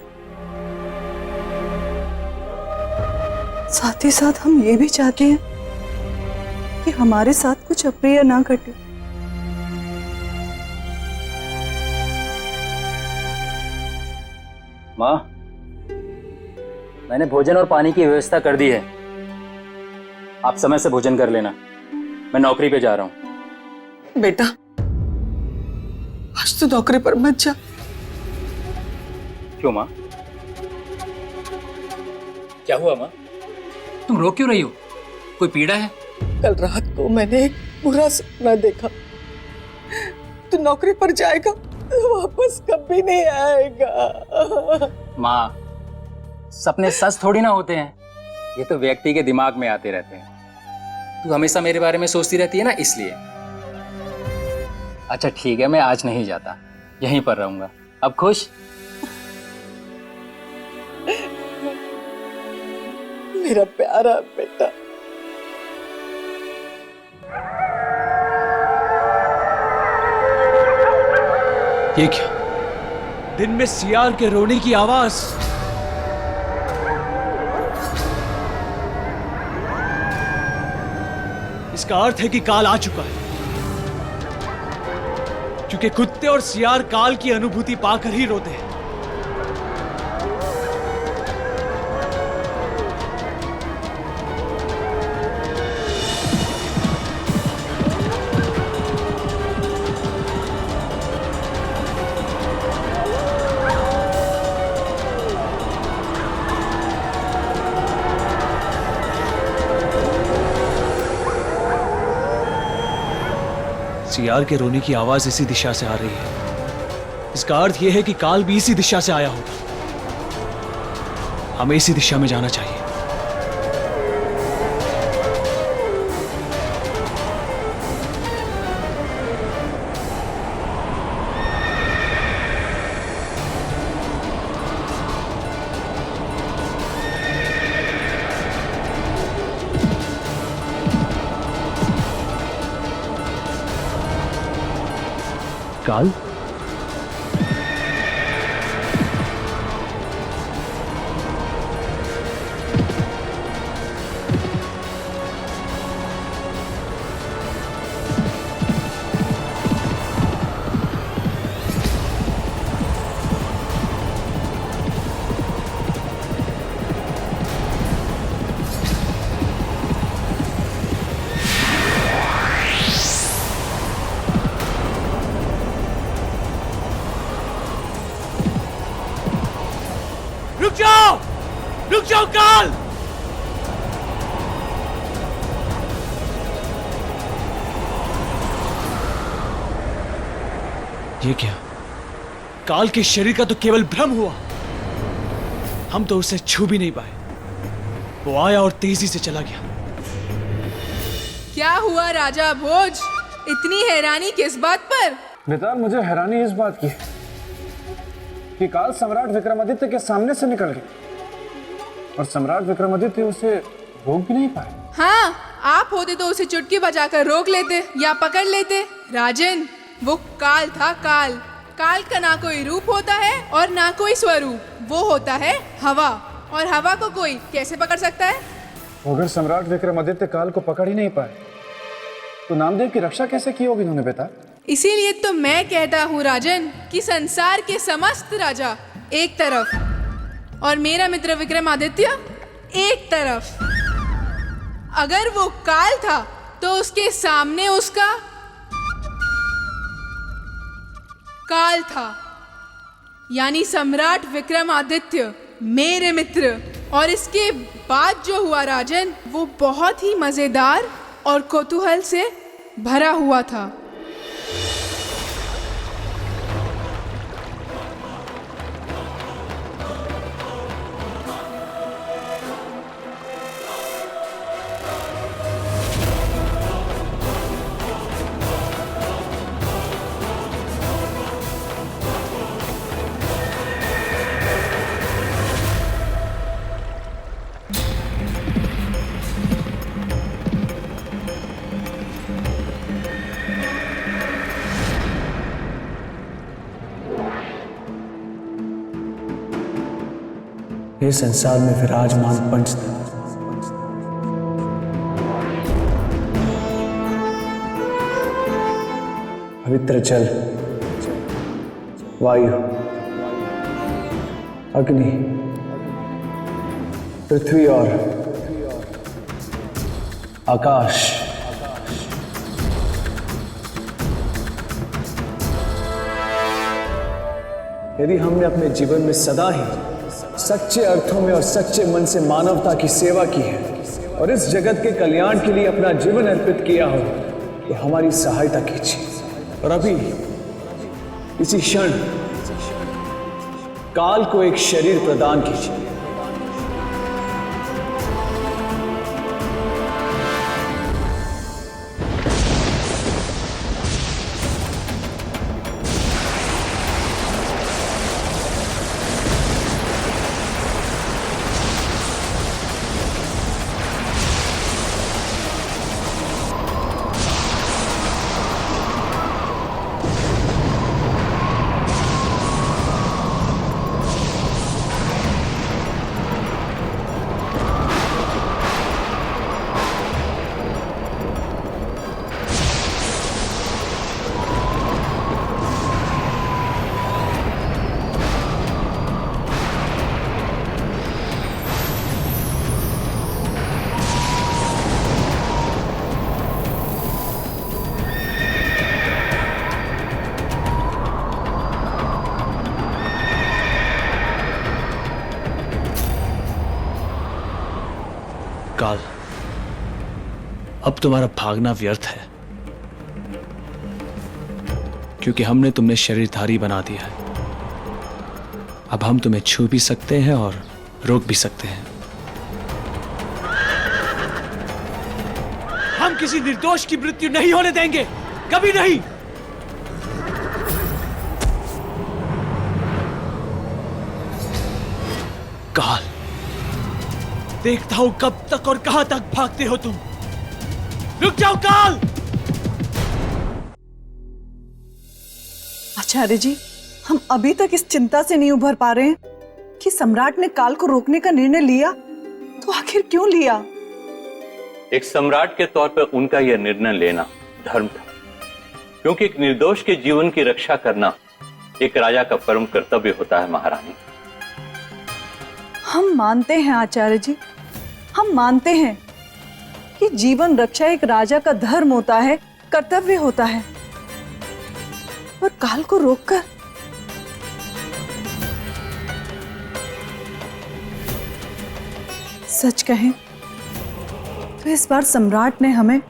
Speaker 24: साथ ही साथ हम ये भी चाहते हैं कि हमारे साथ कुछ अप्रिय ना घटे।
Speaker 22: माँ, मैंने भोजन और पानी की व्यवस्था कर दी है। आप समय से भोजन कर लेना, मैं नौकरी पे जा रहा हूँ।
Speaker 23: बेटा, आज तो नौकरी पर मत जा।
Speaker 22: क्यों माँ? क्या हुआ माँ? तुम रो क्यों रही हो? कोई पीड़ा है?
Speaker 23: कल रात को मैंने एक बुरा सपना देखा। तू नौकरी पर जाएगा, वापस कभी नहीं आएगा।
Speaker 22: माँ, सपने सच थोड़ी ना होते हैं, ये तो व्यक्ति के दिमाग में आते रहते हैं। तू हमेशा मेरे बारे में सोचती रहती है ना, इसलिए। अच्छा ठीक है, मैं आज नहीं जाता, यहीं पर रहूंगा। अब खुश?
Speaker 23: मेरा प्यारा बेटा।
Speaker 1: ये क्या? दिन में सियार के रोने की आवाज। इसका अर्थ है कि काल आ चुका है, क्योंकि कुत्ते और सियार काल की अनुभूति पाकर ही रोते हैं। सियार के रोने की आवाज इसी दिशा से आ रही है। इसका अर्थ यह है कि काल भी इसी दिशा से आया होगा। हमें इसी दिशा में जाना चाहिए। काल, रुक जाओ काल! ये क्या? काल के शरीर का तो केवल भ्रम हुआ, हम तो उसे छू भी नहीं पाए। वो आया और तेजी से चला गया।
Speaker 14: क्या हुआ राजा भोज? इतनी हैरानी किस बात पर?
Speaker 3: बेटा, मुझे हैरानी इस बात की कि काल सम्राट विक्रमादित्य के सामने से निकल गया और सम्राट विक्रमादित्य उसे रोक भी नहीं पाए।
Speaker 14: हाँ, आप होते तो उसे चुटकी बजाकर रोक लेते या पकड़ लेते। राजन, वो काल था। काल का ना कोई रूप होता है और ना कोई स्वरूप। वो होता है हवा, और हवा को कोई कैसे पकड़ सकता है?
Speaker 3: अगर सम्राट विक्रमादित्य काल को पकड़ ही नहीं पाए तो नामदेव की रक्षा कैसे की होगी उन्होंने बेटा?
Speaker 14: इसीलिए तो मैं कहता हूँ राजन कि संसार के समस्त राजा एक तरफ और मेरा मित्र विक्रमादित्य एक तरफ। अगर वो काल था तो उसके सामने उसका काल था, यानी सम्राट विक्रमादित्य, मेरे मित्र। और इसके बाद जो हुआ राजन, वो बहुत ही मजेदार और कौतूहल से भरा हुआ था।
Speaker 20: ये संसार में विराजमान पंचतत्व, पवित्र जल, वायु, अग्नि, पृथ्वी और आकाश, यदि हमने अपने जीवन में सदा ही सच्चे अर्थों में और सच्चे मन से मानवता की सेवा की है और इस जगत के कल्याण के लिए अपना जीवन अर्पित किया हो, तो हमारी सहायता कीजिए। और अभी इसी क्षण काल को एक शरीर प्रदान कीजिए।
Speaker 1: काल, अब तुम्हारा भागना व्यर्थ है, क्योंकि हमने तुमने शरीरधारी बना दिया है। अब हम तुम्हें छू भी सकते हैं और रोक भी सकते हैं। हम किसी निर्दोष की मृत्यु नहीं होने देंगे, कभी नहीं। काल, देखता हूं कब तक और कहां तक भागते हो तुम। रुक जाओ काल।
Speaker 24: आचार्य जी, हम अभी तक इस चिंता से नहीं उभर पा रहे हैं कि सम्राट ने काल को रोकने का निर्णय लिया, तो आखिर क्यों लिया?
Speaker 21: एक सम्राट के तौर पर उनका यह निर्णय लेना धर्म था, क्योंकि एक निर्दोष के जीवन की रक्षा करना एक राजा का परम कर्तव्य होता है महारानी।
Speaker 24: हम मानते हैं आचार्य जी, हम मानते हैं कि जीवन रक्षा एक राजा का धर्म होता है, कर्तव्य होता है। और काल को रोककर सच कहें तो इस बार सम्राट ने हमें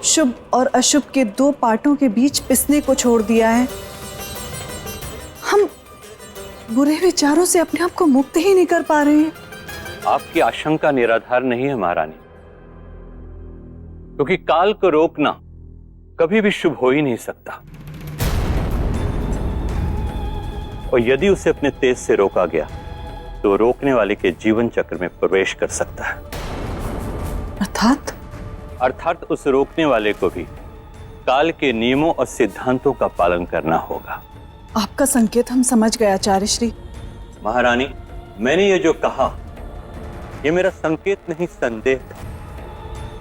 Speaker 24: शुभ और अशुभ के दो पार्टों के बीच पिसने को छोड़ दिया है। हम बुरे विचारों से अपने आप को मुक्त ही नहीं कर पा रहे हैं।
Speaker 21: आपकी आशंका निराधार नहीं है महारानी, क्योंकि काल को रोकना कभी भी शुभ हो ही नहीं सकता, और यदि उसे अपने तेज से रोका गया तो रोकने वाले के जीवन चक्र में प्रवेश कर सकता है। अर्थात उस रोकने वाले को भी काल के नियमों और सिद्धांतों का पालन करना होगा।
Speaker 24: आपका संकेत हम समझ गए आचार्य श्री।
Speaker 21: महारानी, मैंने ये जो कहा ये मेरा संकेत नहीं, संदेह था,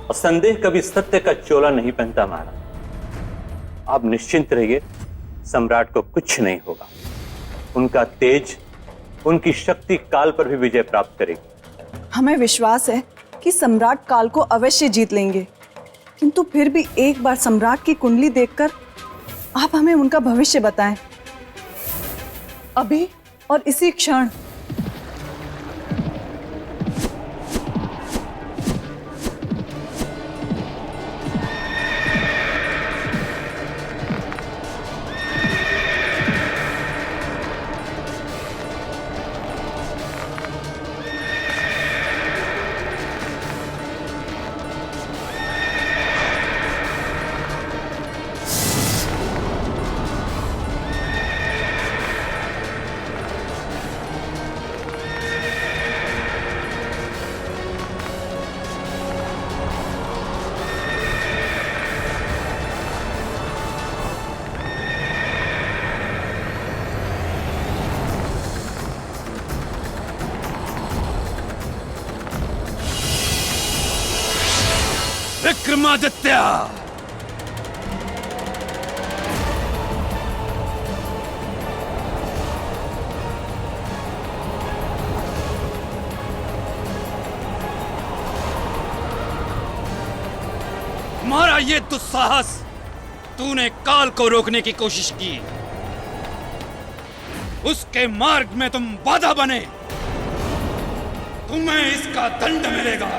Speaker 21: और संदेह कभी सत्य का चोला नहीं पहनता महाराज। आप निश्चिंत रहिए, सम्राट को कुछ नहीं होगा। उनका तेज, उनकी शक्ति काल पर भी विजय प्राप्त करेगी।
Speaker 24: हमें विश्वास है कि सम्राट काल को अवश्य जीत लेंगे, किंतु फिर भी एक बार सम्राट की कुंडली देखकर आप हमें उनका भविष्य बताएं, अभी और इसी क्षण।
Speaker 5: विक्रमादित्य! तुम्हारा ये दुस्साहस, तूने काल को रोकने की कोशिश की, उसके मार्ग में तुम बाधा बने, तुम्हें इसका दंड मिलेगा,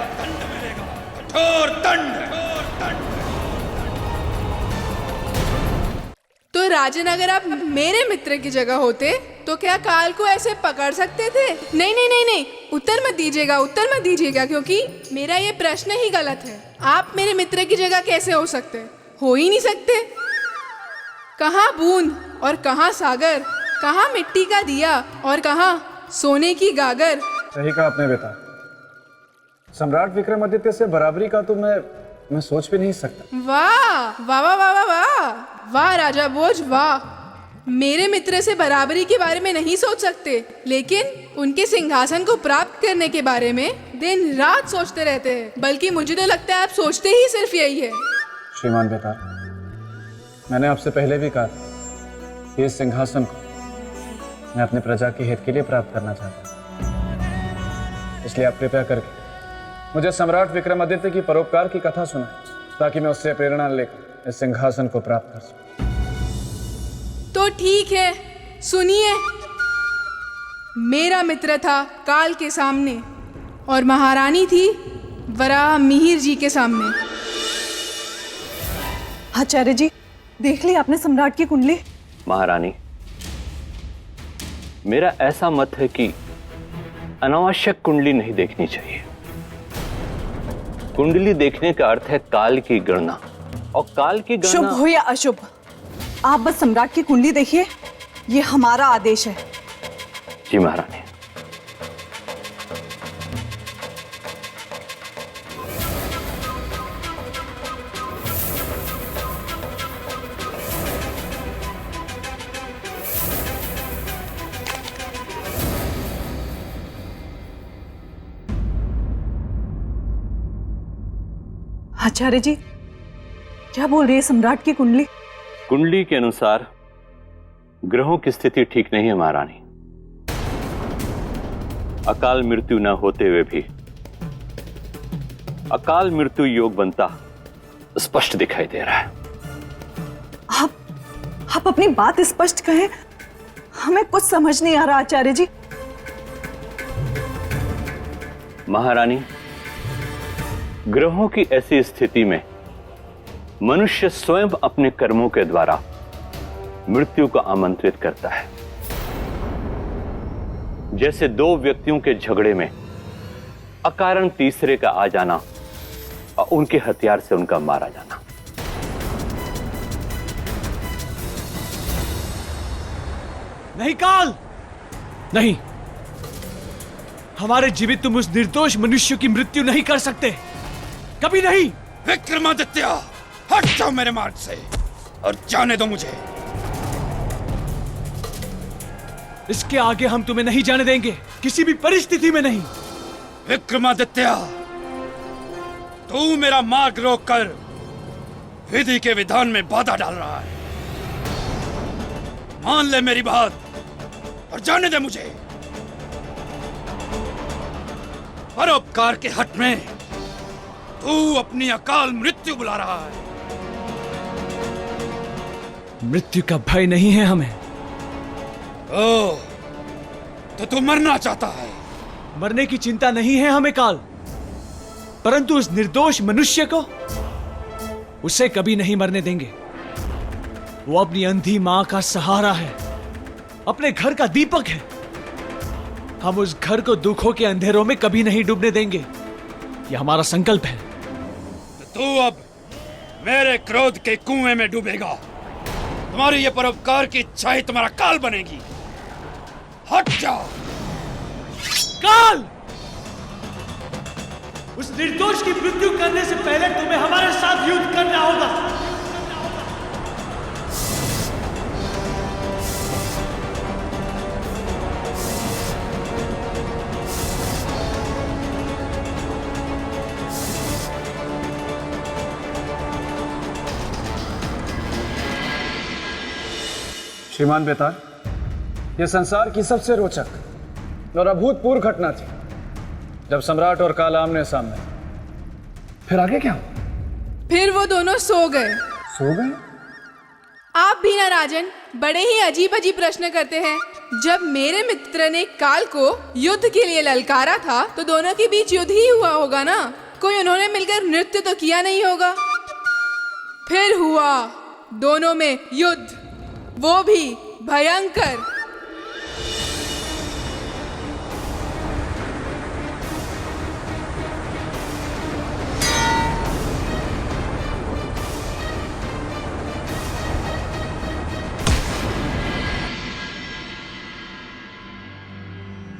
Speaker 5: कठोर दंड।
Speaker 14: तो राजन, अगर आप मेरे मित्र की जगह होते तो क्या काल को ऐसे पकड़ सकते थे? नहीं नहीं नहीं नहीं, उत्तर मत दीजिएगा, क्योंकि मेरा ये प्रश्न ही गलत है। आप मेरे मित्र की जगह कैसे हो सकते? हो ही नहीं सकते। कहाँ बूंद और कहाँ सागर, कहाँ मिट्टी का दिया और कहाँ सोने की गागर।
Speaker 3: सही कहा आपने बेटा, सम्राट विक्रमादित्य से बराबरी का तो मैं सोच भी नहीं सकता।
Speaker 14: वाह वाह वाह वाह वाह वाह राजा भोज, वाह! मेरे मित्र से बराबरी के बारे में नहीं सोच सकते, लेकिन उनके सिंहासन को प्राप्त करने के बारे में दिन रात सोचते रहते हैं। बल्कि मुझे तो लगता है आप सोचते ही सिर्फ यही है।
Speaker 3: श्रीमान बेटा, मैंने आपसे पहले भी कहा कि इस सिंहासन को मैं अपने प्रजा के हित के लिए प्राप्त करना चाहता हूँ। इसलिए आप कृपया करके मुझे सम्राट विक्रमादित्य की परोपकार की कथा सुनाएं, ताकि मैं उससे प्रेरणा लेकर इस सिंहासन को प्राप्त कर सकूं।
Speaker 14: तो ठीक है, सुनिए। मेरा मित्र था काल के सामने और महारानी थी वराह मिहिर जी के सामने।
Speaker 24: आचार्य जी, देख ली आपने सम्राट की कुंडली?
Speaker 21: महारानी, मेरा ऐसा मत है कि अनावश्यक कुंडली नहीं देखनी चाहिए। कुंडली देखने का अर्थ है काल की गणना, और काल की गणना
Speaker 24: शुभ हो या अशुभ, आप बस सम्राट की कुंडली देखिए, ये हमारा आदेश है।
Speaker 21: जी महारानी।
Speaker 24: आचार्य जी, क्या बोल रही है सम्राट की कुंडली?
Speaker 21: कुंडली के अनुसार ग्रहों की स्थिति ठीक नहीं है महारानी। अकाल मृत्यु न होते हुए भी अकाल मृत्यु योग बनता स्पष्ट दिखाई दे रहा है।
Speaker 24: आप अपनी बात स्पष्ट कहें, हमें कुछ समझ नहीं आ रहा आचार्य जी।
Speaker 21: महारानी, ग्रहों की ऐसी स्थिति में मनुष्य स्वयं अपने कर्मों के द्वारा मृत्यु को आमंत्रित करता है। जैसे दो व्यक्तियों के झगड़े में अकारण तीसरे का आ जाना और उनके हथियार से उनका मारा जाना।
Speaker 1: नहीं काल, नहीं, हमारे जीवित तुम उस निर्दोष मनुष्य की मृत्यु नहीं कर सकते, कभी नहीं।
Speaker 5: विक्रमादित्य, हट जाओ मेरे मार्ग से और जाने दो मुझे।
Speaker 1: इसके आगे हम तुम्हें नहीं जाने देंगे, किसी भी परिस्थिति में नहीं।
Speaker 5: विक्रमादित्य, तू मेरा मार्ग रोककर विधि के विधान में बाधा डाल रहा है। मान ले मेरी बात और जाने दे मुझे। परोपकार के हट में
Speaker 6: तू अपनी अकाल मृत्यु बुला रहा है।
Speaker 1: मृत्यु का भय नहीं है हमें।
Speaker 6: तो तू मरना चाहता है?
Speaker 1: मरने की चिंता नहीं है हमें काल, परंतु उस निर्दोष मनुष्य को, उसे कभी नहीं मरने देंगे। वो अपनी अंधी मां का सहारा है, अपने घर का दीपक है। हम उस घर को दुखों के अंधेरों में कभी नहीं डूबने देंगे। यह हमारा संकल्प है।
Speaker 6: तो तू अब मेरे क्रोध के कुएं में डूबेगा। तुम्हारी ये परोपकार की इच्छा ही तुम्हारा काल बनेगी। हट जाओ।
Speaker 1: काल! उस निर्दोष की मृत्यु करने से पहले तुम्हें हमारे साथ युद्ध करना होगा।
Speaker 3: श्रीमान बेताल, यह संसार की सबसे रोचक और अभूतपूर्व घटना थी जब सम्राट और काल आमने सामने। फिर आगे क्या?
Speaker 14: फिर वो दोनों सो गए।
Speaker 3: सो गए?
Speaker 14: आप भी ना राजन, बड़े ही अजीब अजीब प्रश्न करते हैं। जब मेरे मित्र ने काल को युद्ध के लिए ललकारा था तो दोनों के बीच युद्ध ही हुआ होगा ना। कोई उन्होंने मिलकर नृत्य तो किया नहीं होगा। फिर हुआ दोनों में युद्ध, वो भी भयंकर।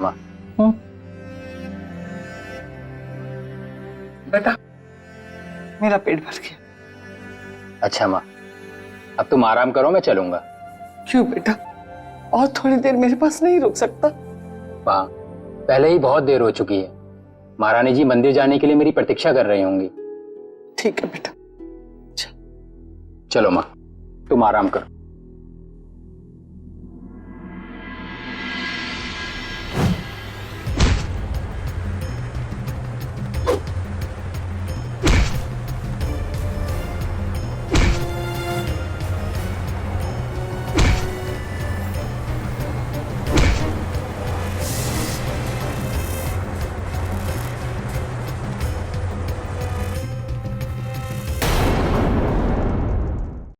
Speaker 22: माँ,
Speaker 23: बेटा, मेरा पेट भर गया।
Speaker 22: अच्छा माँ, अब तुम आराम करो, मैं चलूंगा।
Speaker 23: क्यों बेटा, और थोड़ी देर मेरे पास नहीं रुक सकता?
Speaker 22: माँ, पहले ही बहुत देर हो चुकी है। महारानी जी मंदिर जाने के लिए मेरी प्रतीक्षा कर रही होंगी।
Speaker 23: ठीक है बेटा,
Speaker 22: चलो माँ, तुम आराम करो।